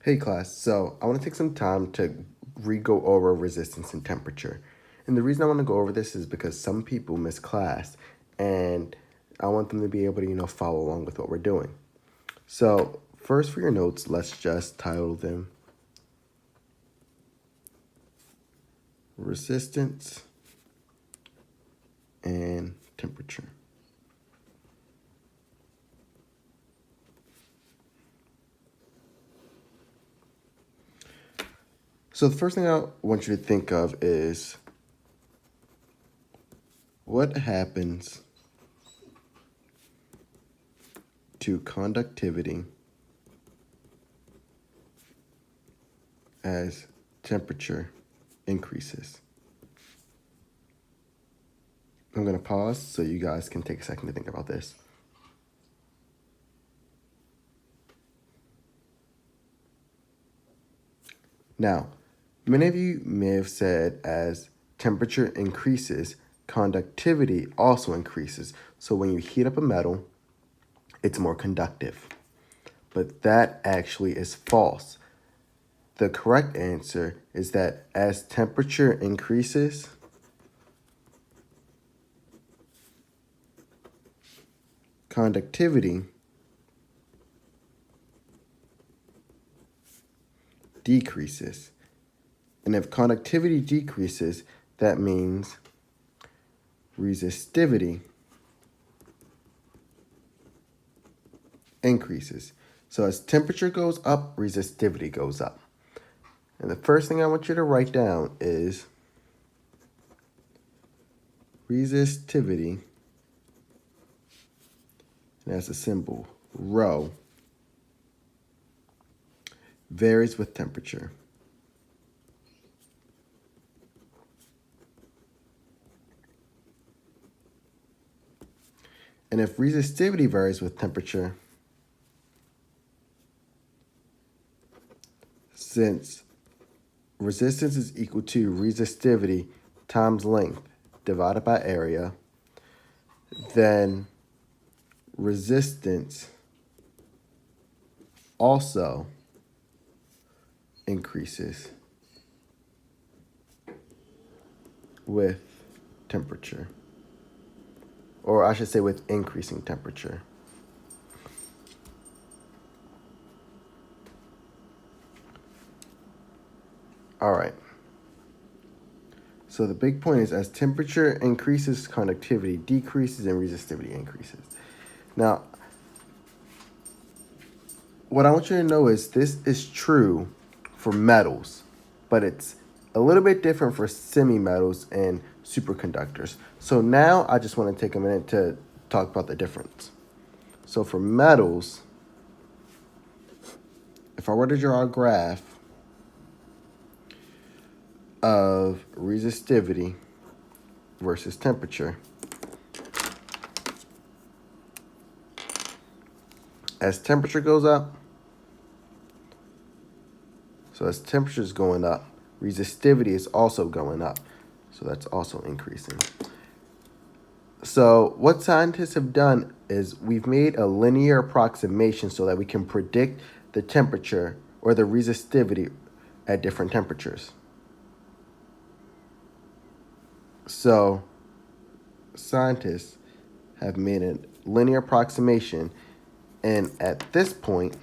Hey class, so I want to take some time to re-go over resistance and temperature. And the reason I want to go over this is because some people miss class and I want them to be able to, follow along with what we're doing. So first for your notes, let's just title them resistance and temperature. So the first thing I want you to think of is what happens to conductivity as temperature increases. I'm going to pause so you guys can take a second to think about this. Now, many of you may have said as temperature increases, conductivity also increases. So when you heat up a metal, it's more conductive. But that actually is false. The correct answer is that as temperature increases, conductivity decreases. And if conductivity decreases, that means resistivity increases. So as temperature goes up, resistivity goes up. And the first thing I want you to write down is resistivity, and that's a symbol, rho, varies with temperature. And if resistivity varies with temperature, since resistance is equal to resistivity times length divided by area, then resistance also increases with temperature, or I should say with increasing temperature. All right. So the big point is as temperature increases, conductivity decreases and resistivity increases. Now, what I want you to know is this is true for metals, but it's a little bit different for semi-metals and superconductors. So now I just want to take a minute to talk about the difference. So for metals, if I were to draw a graph of resistivity versus temperature, as temperature goes up, so as temperature is going up, resistivity is also going up. So that's also increasing. So what scientists have done is we've made a linear approximation so that we can predict the temperature or the resistivity at different temperatures. So scientists have made a linear approximation, and at this point,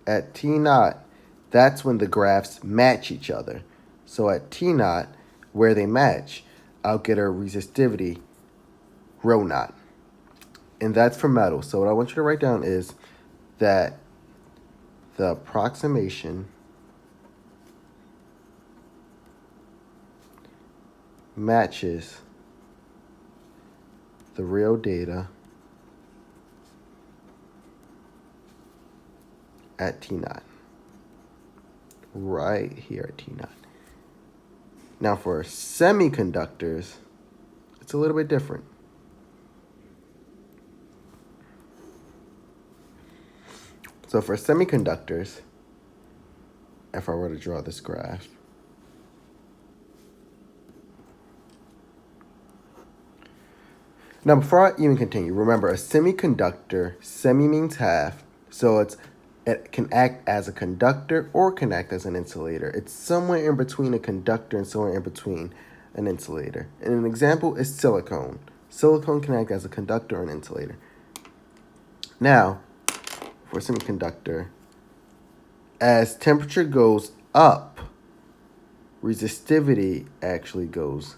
at T naught, that's when the graphs match each other. So at T naught, where they match, I'll get a resistivity rho naught. And that's for metal. So what I want you to write down is that the approximation matches the real data at T naught. Right here at T naught. Now for semiconductors, it's a little bit different. So for semiconductors, if I were to draw this graph, Now, before I even continue, remember a semiconductor, semi means half, so it can act as a conductor or can act as an insulator. It's somewhere in between a conductor and somewhere in between an insulator. And an example is silicone. Silicone can act as a conductor or an insulator. Now, for a semiconductor, as temperature goes up, resistivity actually goes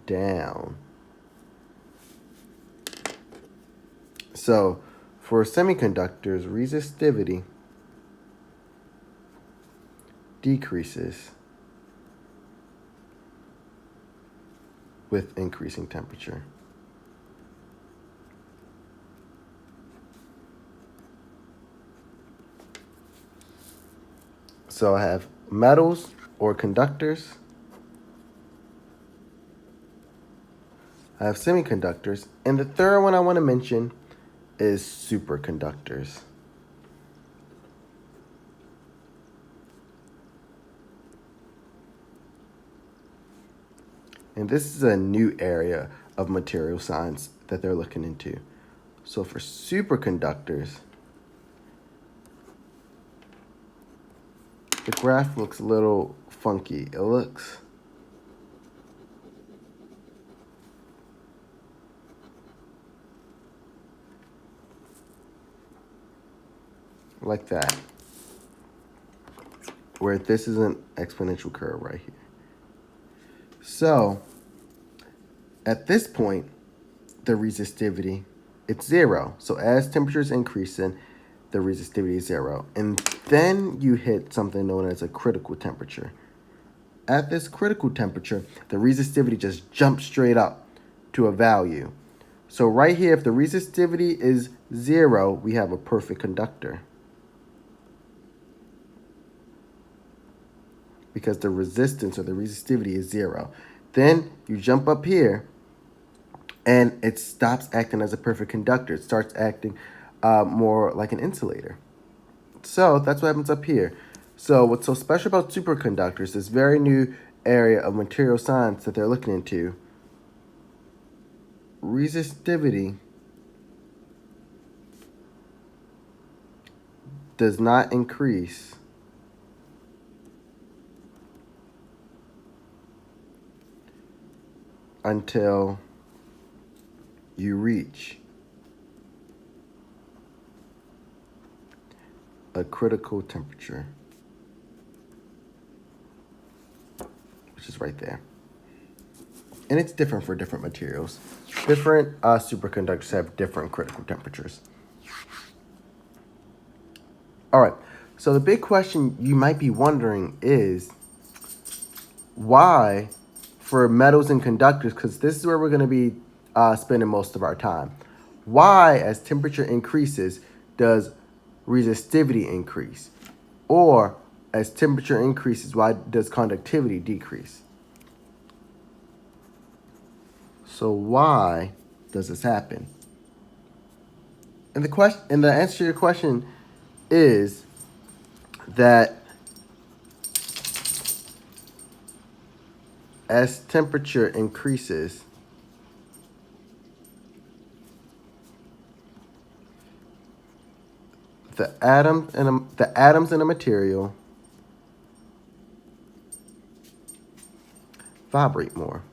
down. So, for semiconductors, resistivity decreases with increasing temperature. So I have metals or conductors. I have semiconductors. And the third one I want to mention is superconductors. And this is a new area of material science that they're looking into. So for superconductors, the graph looks a little funky. It looks like that, where this is an exponential curve right here. So at this point, the resistivity, it's zero. So as temperature is increasing, the resistivity is zero. And then you hit something known as a critical temperature. At this critical temperature, the resistivity just jumps straight up to a value. So right here, if the resistivity is zero, we have a perfect conductor, because the resistance or the resistivity is zero. Then you jump up here and it stops acting as a perfect conductor. It starts acting more like an insulator. So that's what happens up here. So what's so special about superconductors, this very new area of material science that they're looking into, resistivity does not increase until you reach a critical temperature, which is right there. And it's different for different materials. Different superconductors have different critical temperatures. All right, so the big question you might be wondering is why, for metals and conductors, because this is where we're going to be spending most of our time, why, as temperature increases, does resistivity increase? Or as temperature increases, why does conductivity decrease? So why does this happen? And the answer to your question is that as temperature increases, the atoms in a material vibrate more.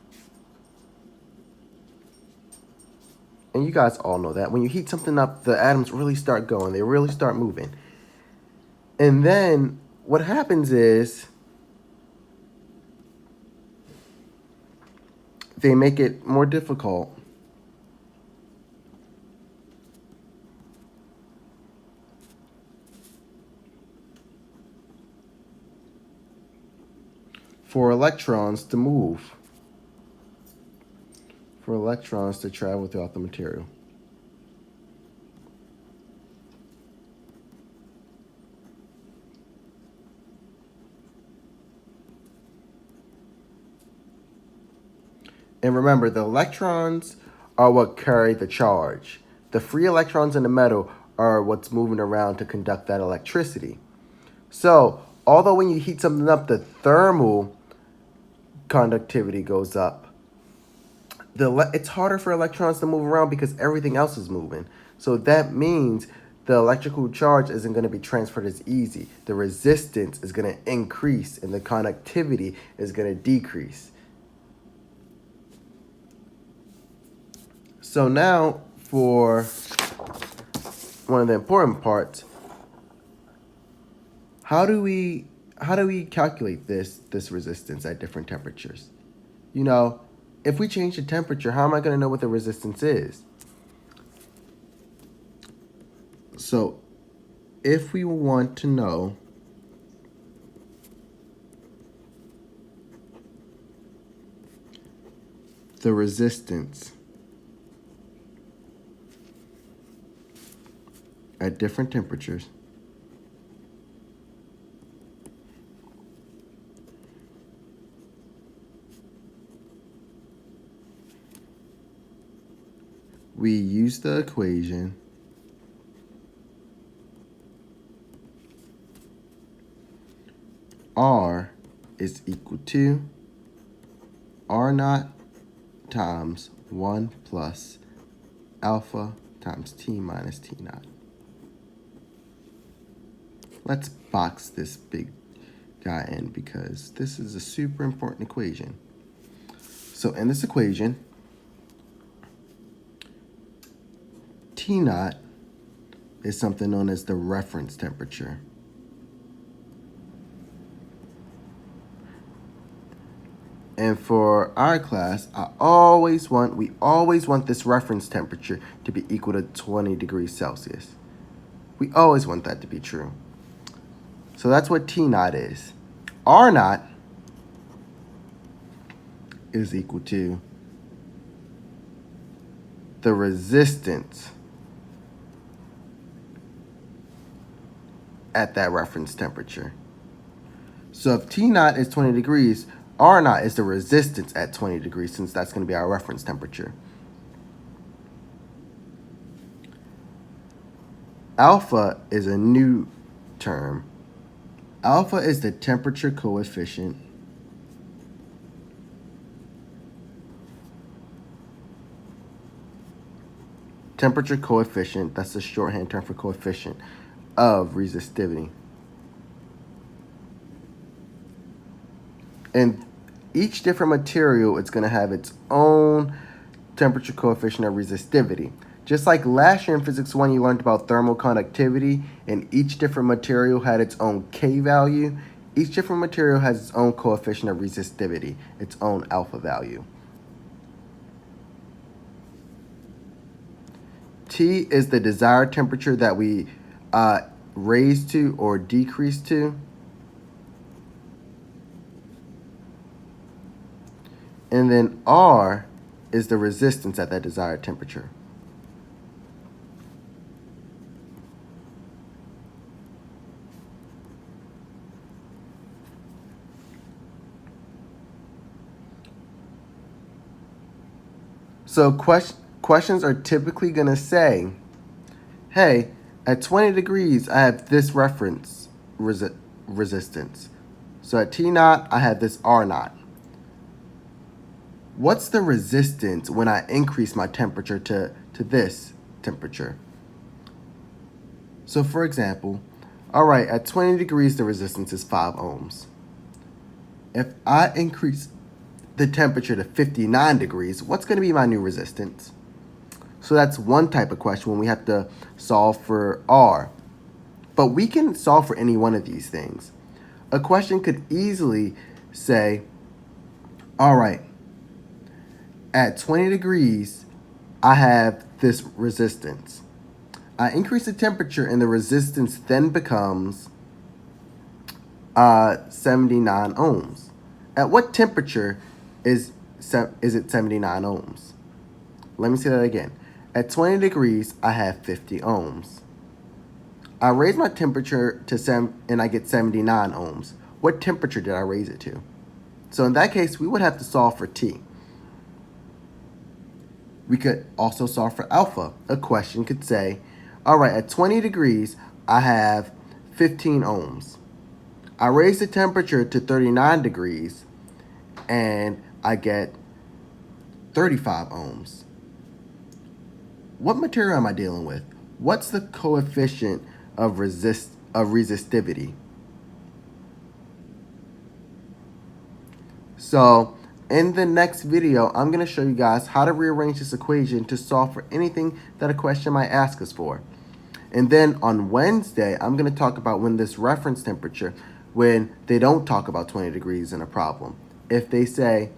And you guys all know that. When you heat something up, the atoms really start going. They really start moving. And then what happens is they make it more difficult for electrons to move, for electrons to travel throughout the material. And remember, the electrons are what carry the charge. The free electrons in the metal are what's moving around to conduct that electricity. So, although when you heat something up, the thermal conductivity goes up, it's harder for electrons to move around because everything else is moving. So that means the electrical charge isn't going to be transferred as easy. The resistance is going to increase and the conductivity is going to decrease. So now for one of the important parts, how do we calculate this resistance at different temperatures? You know, if we change the temperature, how am I going to know what the resistance is? So if we want to know the resistance at different temperatures, we use the equation R is equal to R naught times 1 plus alpha times T minus T naught. Let's box this big guy in because this is a super important equation. So in this equation, T naught is something known as the reference temperature. And for our class, we always want this reference temperature to be equal to 20 degrees Celsius. We always want that to be true. So that's what T naught is. R naught is equal to the resistance at that reference temperature. So if T naught is 20 degrees, R naught is the resistance at 20 degrees, since that's going to be our reference temperature. Alpha is a new term. Alpha is the temperature coefficient that's the shorthand term for coefficient of resistivity. And each different material is going to have its own temperature coefficient of resistivity. Just like last year in Physics 1, you learned about thermal conductivity, and each different material had its own K value. Each different material has its own coefficient of resistivity, its own alpha value. T is the desired temperature that we raise to or decrease to. And then R is the resistance at that desired temperature. So questions are typically going to say, hey, at 20 degrees, I have this reference resistance. So at T naught, I have this R naught. What's the resistance when I increase my temperature to this temperature? So for example, all right, at 20 degrees, the resistance is 5 ohms. If I increase the temperature to 59 degrees, what's going to be my new resistance? So that's one type of question when we have to solve for R. But we can solve for any one of these things. A question could easily say, all right, at 20 degrees, I have this resistance. I increase the temperature and the resistance then becomes 79 ohms. At what temperature is it 79 ohms? Let me say that again. At 20 degrees, I have 50 ohms. I raise my temperature to 7 and I get 79 ohms. What temperature did I raise it to? So in that case, we would have to solve for T. We could also solve for alpha. A question could say, all right, at 20 degrees, I have 15 ohms. I raise the temperature to 39 degrees and I get 35 ohms. What material am I dealing with? What's the coefficient of resistivity? So in the next video, I'm going to show you guys how to rearrange this equation to solve for anything that a question might ask us for. And then on Wednesday, I'm going to talk about when this reference temperature, when they don't talk about 20 degrees in a problem. If they say,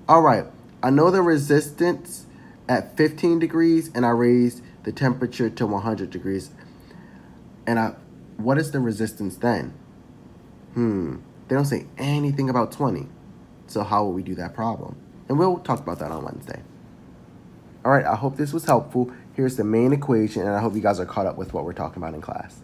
all right, I know the resistance at 15 degrees and I raised the temperature to 100 degrees. And what is the resistance then? They don't say anything about 20. So how will we do that problem? And we'll talk about that on Wednesday. All right, I hope this was helpful. Here's the main equation, and I hope you guys are caught up with what we're talking about in class.